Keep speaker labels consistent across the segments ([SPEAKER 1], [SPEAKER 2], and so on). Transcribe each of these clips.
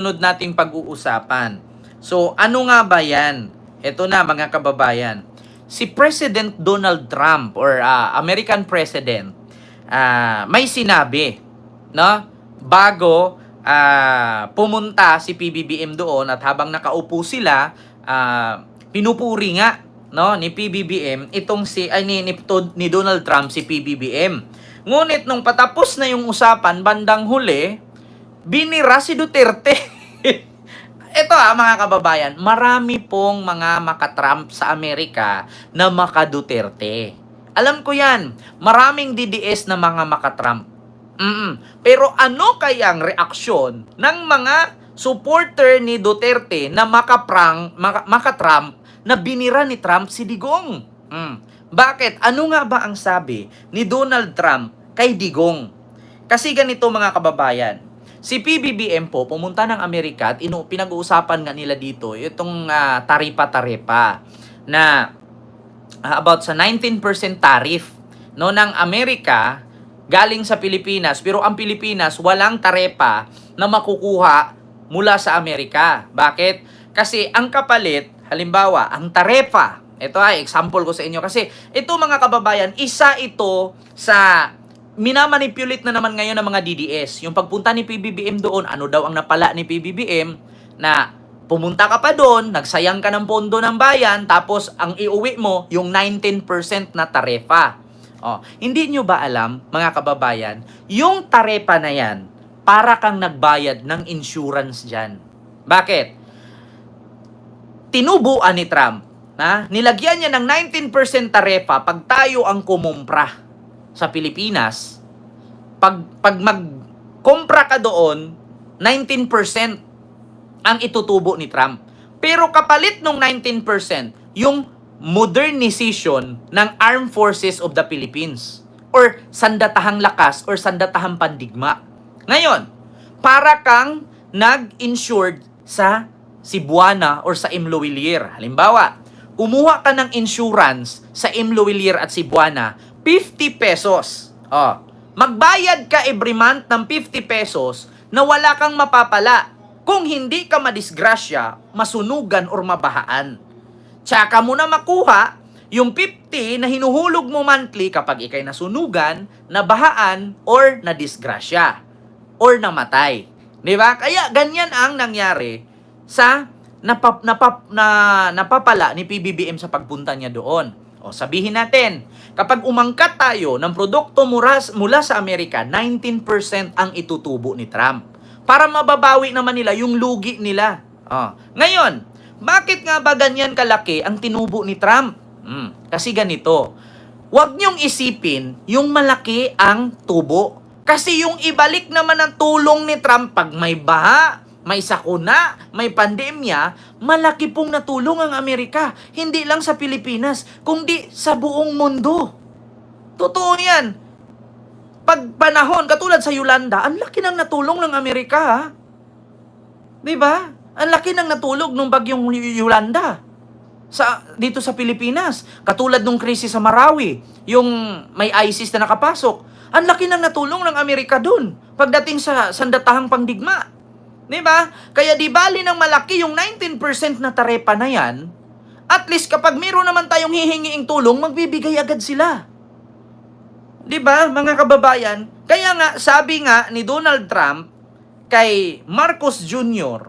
[SPEAKER 1] sunod nating pag-uusapan. So, ano nga ba yan? Ito na mga kababayan. Si President Donald Trump or American President, may sinabi, no? Bago pumunta si PBBM doon at habang nakaupo sila, pinupuri nga, no, ni PBBM itong ni Donald Trump si PBBM. Ngunit nung patapos na yung usapan bandang huli, binira si Duterte. Ito mga kababayan, marami pong mga maka-Trump sa Amerika na maka-Duterte. Alam ko yan, maraming DDS na mga maka-Trump. Pero ano kayang reaksyon ng mga supporter ni Duterte na maka-Trump na binira ni Trump si Digong? Bakit? Ano nga ba ang sabi ni Donald Trump kay Digong? Kasi ganito mga kababayan, si PBBM po pumunta ng Amerika at pinag-uusapan nga nila dito itong taripa-taripa na about sa 19% tariff no ng Amerika galing sa Pilipinas, pero ang Pilipinas walang tarepa na makukuha mula sa Amerika. Bakit? Kasi ang kapalit, halimbawa, ang tarepa, ito ay example ko sa inyo kasi ito mga kababayan, isa ito sa minamanipulate na naman ngayon ng mga DDS. Yung pagpunta ni PBBM doon, ano daw ang napala ni PBBM na pumunta ka pa doon, nagsayang ka ng pondo ng bayan, tapos ang iuwi mo yung 19% na tarepa. Hindi nyo ba alam, mga kababayan, yung tarepa na yan, para kang nagbayad ng insurance dyan. Bakit? Tinubuan ni Trump, nilagyan niya ng 19% tarepa pag tayo ang kumumpra sa Pilipinas. Pag magkumpra ka doon, 19% ang itutubo ni Trump. Pero kapalit ng 19%, yung modernization ng Armed Forces of the Philippines or sandatahang lakas or sandatahang pandigma. Ngayon, para kang nag-insured sa Cebuana or sa Imloilier. Halimbawa, kumuha ka ng insurance sa Imloilier at Cebuana, 50 pesos. Magbayad ka every month ng 50 pesos na wala kang mapapala kung hindi ka madisgrasya, masunugan or mabahaan. Tsaka mo na makuha yung 50 na hinuhulog mo monthly kapag ikay nasunugan, nabahaan, or nadisgrasya, or namatay. Di ba? Kaya ganyan ang nangyari sa napapala ni PBBM sa pagpunta niya doon. Sabihin natin, kapag umangkat tayo ng produkto mula sa Amerika, 19% ang itutubo ni Trump. Para mababawi naman nila yung lugi nila. Ngayon, bakit nga ba ganyan kalaki ang tinubo ni Trump? Kasi ganito, huwag niyong isipin yung malaki ang tubo. Kasi yung ibalik naman ang tulong ni Trump pag may baha, may sakuna, may pandemya, malaki pong natulong ang Amerika. Hindi lang sa Pilipinas, kundi sa buong mundo. Totoo yan. Pag panahon, katulad sa Yolanda, ang laki ng natulong ng Amerika. Diba? Ang laki ng natulog nung bagyong Yolanda dito sa Pilipinas. Katulad nung krisis sa Marawi, yung may ISIS na nakapasok. Ang laki ng natulong ng Amerika dun pagdating sa sandatahang pangdigma. Diba? Kaya di bali ng malaki yung 19% na tarepa na yan, at least kapag meron naman tayong hihingiing tulong, magbibigay agad sila. Diba, mga kababayan? Kaya nga, sabi nga ni Donald Trump kay Marcos Jr.,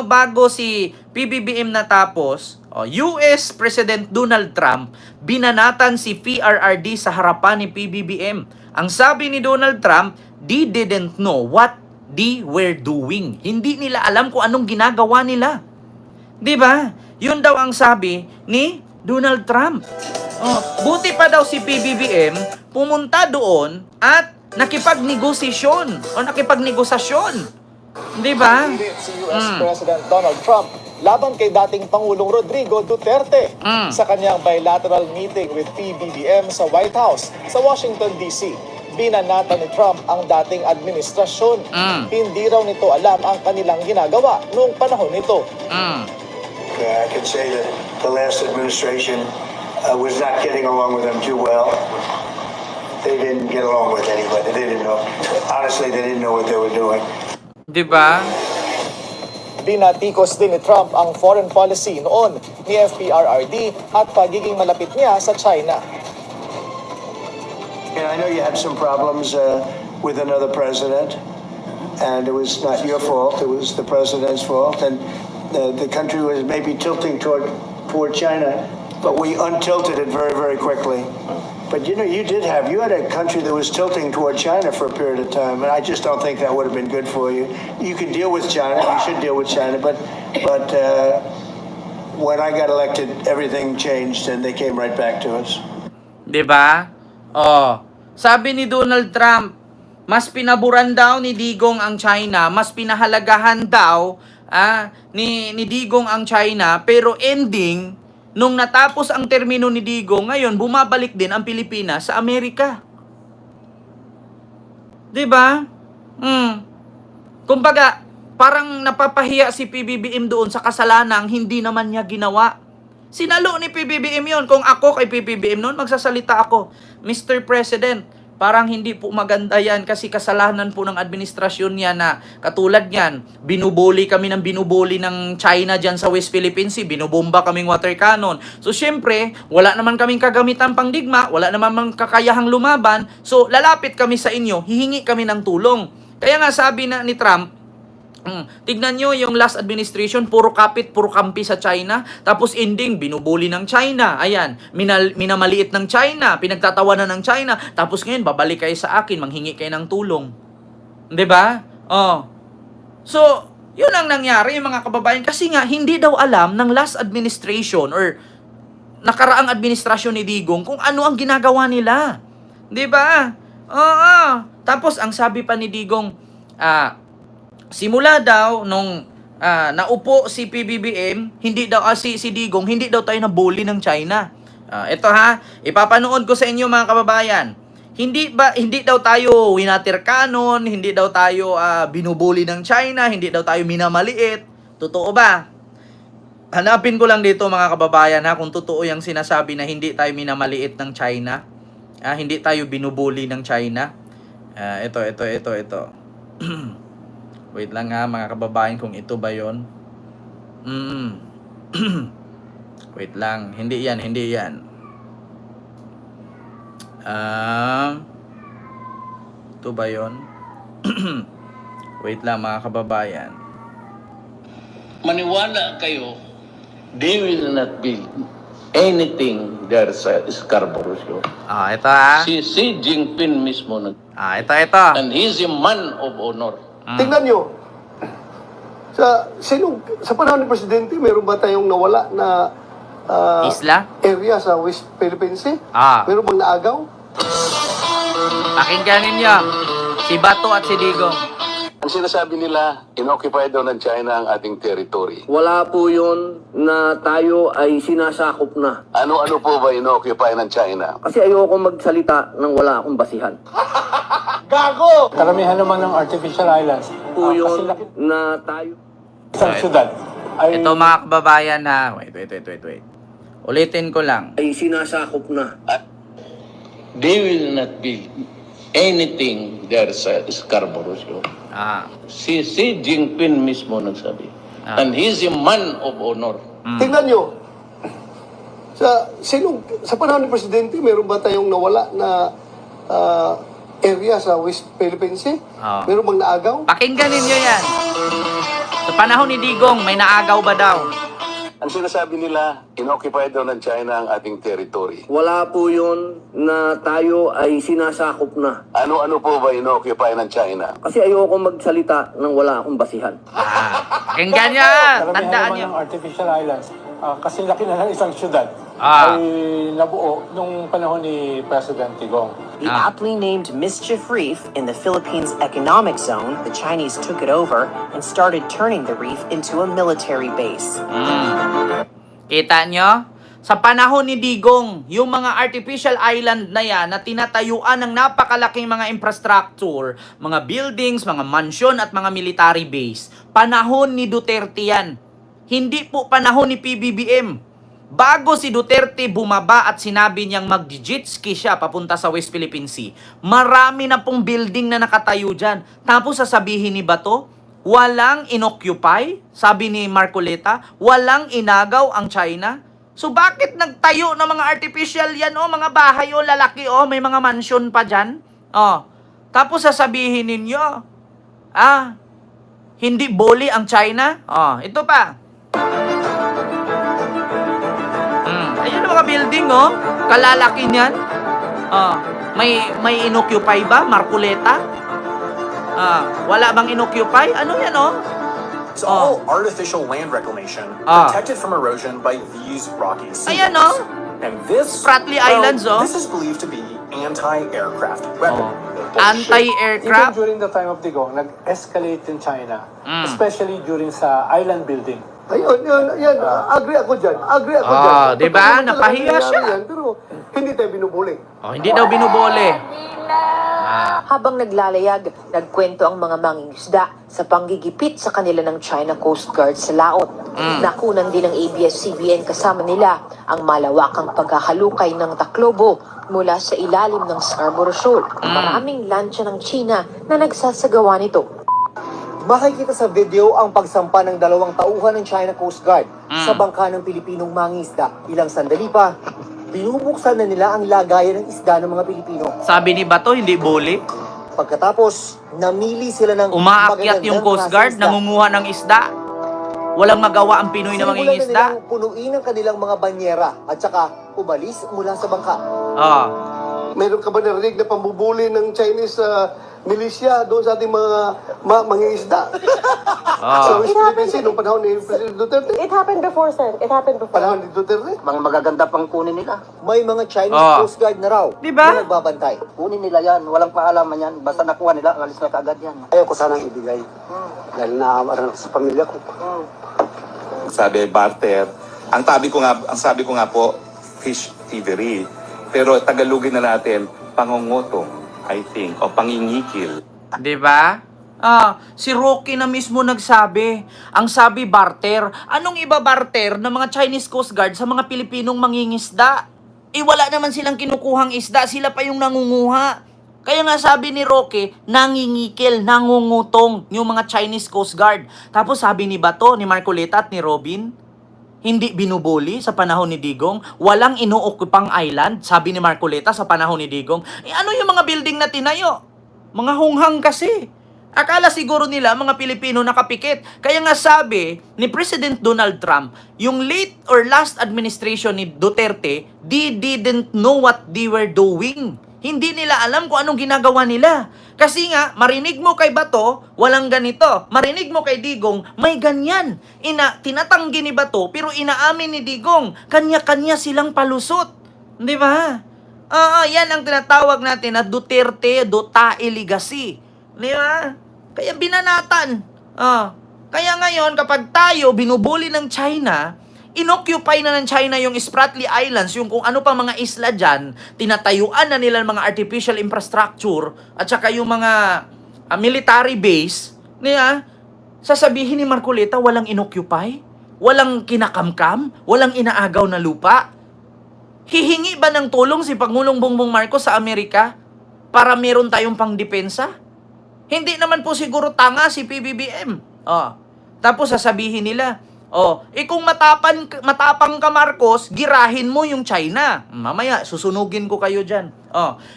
[SPEAKER 1] bago si PBBM natapos, US President Donald Trump, binanatan si PRRD sa harapan ni PBBM. Ang sabi ni Donald Trump, they didn't know what they were doing. Hindi nila alam kung anong ginagawa nila. Diba? Yun daw ang sabi ni Donald Trump. Buti pa daw si PBBM pumunta doon at nakipagnegosasyon. Di ba?
[SPEAKER 2] Si US President Donald Trump laban kay dating Pangulong Rodrigo Duterte sa kanyang bilateral meeting with PBBM sa White House sa Washington, D.C. Binanatan ni Trump ang dating administrasyon. Hindi raw nito alam ang kanilang ginagawa noong panahon nito.
[SPEAKER 3] I can say that the last administration was not getting along with them too well. They didn't get along with anybody. They didn't know. Honestly, they didn't know what they were doing.
[SPEAKER 1] Diba?
[SPEAKER 2] Binatikos din ni Trump ang foreign policy noon ni FPRRD at pagiging malapit niya sa China.
[SPEAKER 3] And I know you had some problems with another president, and it was not your fault. It was the president's fault, and the country was maybe tilting toward China, but we untilted it very, very quickly. But you know, you had a country that was tilting toward China for a period of time, and I just don't think that would have been good for you. You can deal with China, you should deal with China, but when I got elected, everything changed, and they came right back to us.
[SPEAKER 1] 'Di ba? Oh, sabi ni Donald Trump, mas pinaburan daw ni Digong ang China, mas pinahalagahan daw ni Digong ang China, pero ending nung natapos ang termino ni Digong, ngayon bumabalik din ang Pilipinas sa Amerika. 'Di ba? Kumbaga, parang napapahiya si PBBM doon sa kasalanang hindi naman niya ginawa. Sinalo ni PBBM yon. Kung ako kay PBBM noon, magsasalita ako, Mr. President, parang hindi po maganda yan kasi kasalanan po ng administrasyon niya na katulad niyan, binubuli kami ng China dyan sa West Philippine Sea, binubomba kaming water cannon. So syempre, wala naman kaming kagamitan pangdigma, wala naman kakayahang lumaban, so lalapit kami sa inyo, hihingi kami ng tulong. Kaya nga sabi na ni Trump, tignan nyo yung last administration, puro kapit, puro kampi sa China. Tapos ending, binubuli ng China. Ayan, minamaliit ng China, pinagtatawanan ng China. Tapos ngayon, babalik kayo sa akin, manghingi kayo ng tulong. 'Di ba? Oh. So, yun ang nangyari mga kababayan. Kasi nga, hindi daw alam ng last administration or nakaraang administrasyon ni Digong kung ano ang ginagawa nila. 'Di ba? Oo. Tapos, ang sabi pa ni Digong, simula daw nung naupo si PBBM, hindi daw si Digong, hindi daw tayo nabully ng China. Ito ipapanood ko sa inyo mga kababayan. Hindi daw tayo winatir cannon, hindi daw tayo binubully ng China, hindi daw tayo minamaliit. Totoo ba? Hanapin ko lang dito mga kababayan kung totoo yung sinasabi na hindi tayo minamaliit ng China. Hindi tayo binubully ng China. Ito. Wait lang mga kababayan kung ito ba yon. Wait lang. Hindi yan. Ito ba yon? Wait lang mga kababayan.
[SPEAKER 4] Maniwala kayo, they will not build anything there sa Scarborough Show.
[SPEAKER 1] Ito
[SPEAKER 4] Si Xi Jinping mismo
[SPEAKER 1] ito.
[SPEAKER 4] and he's a man of honor.
[SPEAKER 5] Tingnan nyo, sa panahon ni Presidente, meron ba tayong nawala na
[SPEAKER 1] Isla?
[SPEAKER 5] area sa West Philippine Sea? Meron bang naagaw?
[SPEAKER 1] Pakinggan ninyo. Si Bato at si Digong.
[SPEAKER 6] Ang sinasabi nila, inoccupy daw ng China ang ating territory.
[SPEAKER 7] Wala po yun na tayo ay sinasakop na.
[SPEAKER 6] Ano-ano po ba inoccupy ng China?
[SPEAKER 7] Kasi ayoko magsalita nang wala akong basihan.
[SPEAKER 8] Karamihan naman ng artificial islands.
[SPEAKER 7] Po yun na tayo.
[SPEAKER 8] Isang syudad ay
[SPEAKER 1] Ito mga kababayan Wait. Ulitin ko lang.
[SPEAKER 7] ay sinasakop na.
[SPEAKER 4] They will not build anything there sa Scarborough Show. Si Xi Jinping mismo nagsabi. And he's a man of honor.
[SPEAKER 5] Tingnan nyo, sa panahon ni Presidente, meron ba tayong nawala na area sa West Philippine Sea? Meron bang naagaw?
[SPEAKER 1] Pakinggan ninyo yan. Sa panahon ni Digong, may naagaw ba daw?
[SPEAKER 6] Ang sinasabi nila, inoccupy daw ng China ang ating territory.
[SPEAKER 7] Wala po yun na tayo ay sinasakop na.
[SPEAKER 6] Ano-ano po ba inoccupy ng China?
[SPEAKER 7] Kasi ayoko magsalita nang wala akong basihan.
[SPEAKER 1] Pakinggan nyo.
[SPEAKER 8] karamihan
[SPEAKER 1] Tandaan
[SPEAKER 8] naman
[SPEAKER 1] nyo.
[SPEAKER 8] ng artificial islands. Kasi laki na ng isang syudad
[SPEAKER 1] Ah.
[SPEAKER 8] ay nabuo nung panahon ni President Digong.
[SPEAKER 9] The aptly named Mischief Reef in the Philippines Economic Zone, the Chinese took it over and started turning the reef into a military base.
[SPEAKER 1] Kita nyo? Sa panahon ni Digong, yung mga artificial island na yan na tinatayuan ng napakalaking mga infrastructure, mga buildings, mga mansion at mga military base, panahon ni Duterte yan. Hindi po panahon ni PBBM. Bago si Duterte bumaba at sinabi niyang mag-jet ski siya papunta sa West Philippine Sea, marami na pong building na nakatayo dyan. Tapos sasabihin ni Bato, walang inoccupy, sabi ni Marcoleta, walang inagaw ang China. So bakit nagtayo ng mga artificial yan, mga bahay lalaki, may mga mansion pa dyan? Tapos sasabihin ninyo, hindi bully ang China? Ito pa. Ayan ang mga building, kalalaki niyan. May inoccupy ba, Marcoleta? Wala bang inoccupy? Ano yan,
[SPEAKER 10] It's all artificial land reclamation, protected from erosion by these rocky
[SPEAKER 1] Ayan,
[SPEAKER 10] seabeds. And this,
[SPEAKER 1] Spratly Islands,
[SPEAKER 10] this is believed to be anti-aircraft weapon.
[SPEAKER 1] Anti-aircraft?
[SPEAKER 8] Even during the time of Digong, nag-escalate in China, especially during sa island building.
[SPEAKER 5] Ayun, yan. Agree ako dyan.
[SPEAKER 1] Diba?
[SPEAKER 5] Totoo,
[SPEAKER 1] Napahiya
[SPEAKER 5] talaga
[SPEAKER 1] siya.
[SPEAKER 5] nangyari yan, pero hindi tayo binubuli.
[SPEAKER 1] Hindi daw binubole.
[SPEAKER 11] Habang naglalayag, nagkwento ang mga mangingisda sa panggigipit sa kanila ng China Coast Guard sa laot. Nakunan din ng ABS-CBN kasama nila ang malawakang paghahalukay ng taklobo mula sa ilalim ng Scarborough Shoal. Maraming lansya ng China na nagsasagawa nito.
[SPEAKER 12] Makikita sa video ang pagsampa ng 2 tauhan ng China Coast Guard sa bangka ng Pilipinong mangingisda. Ilang sandali pa, binubuksan na nila ang lagayan ng isda ng mga Pilipino.
[SPEAKER 1] Sabi ni Bato, hindi bully.
[SPEAKER 12] Pagkatapos, namili sila ng
[SPEAKER 1] Umaakyat yung Coast Guard, nangunguha ng isda. Walang magawa ang Pinoy na mangingisda.
[SPEAKER 12] Sinimulan na nilang punuin ang kanilang mga banyera at saka umalis mula sa bangka.
[SPEAKER 5] Meron ka ba narinig na pambubuli ng Chinese militia doon sa ating mga mangingisda? Sa West Philippines, nung panahon ni President Duterte?
[SPEAKER 11] It happened before, sir. It happened before.
[SPEAKER 5] Panahon ni Duterte?
[SPEAKER 7] Mga magaganda pang kunin nila.
[SPEAKER 12] May mga Chinese Coast Guard na raw
[SPEAKER 1] Diba?
[SPEAKER 12] na nagbabantay.
[SPEAKER 7] Kunin nila yan. Walang paalaman yan. Basta nakuha nila, alis na kaagad yan.
[SPEAKER 5] Ayaw ko sanang ibigay. Dahil naaaral sa pamilya ko.
[SPEAKER 6] Sabi, barter. Ang sabi ko nga po, fish thievery. Pero Tagalogin na natin, pangungutong, I think, o pangingikil.
[SPEAKER 1] Diba? Si Rocky na mismo nagsabi. Ang sabi, barter. Anong iba barter ng mga Chinese Coast Guard sa mga Pilipinong mangingisda? Wala naman silang kinukuhang isda. Sila pa yung nangunguha. Kaya nga sabi ni Rocky, nangingikil, nangungutong yung mga Chinese Coast Guard. Tapos sabi ni Bato, ni Marcoleta at ni Robin, hindi binubuli sa panahon ni Digong, walang inuokupang island, sabi ni Marcoleta sa panahon ni Digong. Ano yung mga building na tinayo? Mga hunghang kasi. Akala siguro nila mga Pilipino nakapikit. Kaya nga sabi ni President Donald Trump, yung late or last administration ni Duterte, they didn't know what they were doing. Hindi nila alam kung anong ginagawa nila. Kasi nga, marinig mo kay Bato, walang ganito. Marinig mo kay Digong, may ganyan. Tinatanggi ni Bato, pero inaamin ni Digong, kanya-kanya silang palusot. Di ba? Yan ang tinatawag natin na Duterte-Dotae legacy. Di ba? Kaya binanatan. Kaya ngayon, kapag tayo binubuli ng China, inoccupy na ng China yung Spratly Islands, yung kung ano pa mga isla dyan, tinatayuan na nila mga artificial infrastructure, at saka yung mga military base, sasabihin ni Marcoleta, walang inoccupy, walang kinakamkam, walang inaagaw na lupa. Hihingi ba ng tulong si Pangulong Bongbong Marcos sa Amerika para meron tayong pangdepensa? Hindi naman po siguro tanga si PBBM. Tapos sasabihin nila, kung matapang ka Marcos, girahin mo yung China. Mamaya, susunugin ko kayo dyan.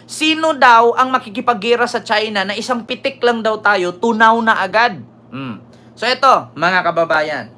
[SPEAKER 1] Sino daw ang makikipaggera sa China na isang pitik lang daw tayo, tunaw na agad? So ito, mga kababayan,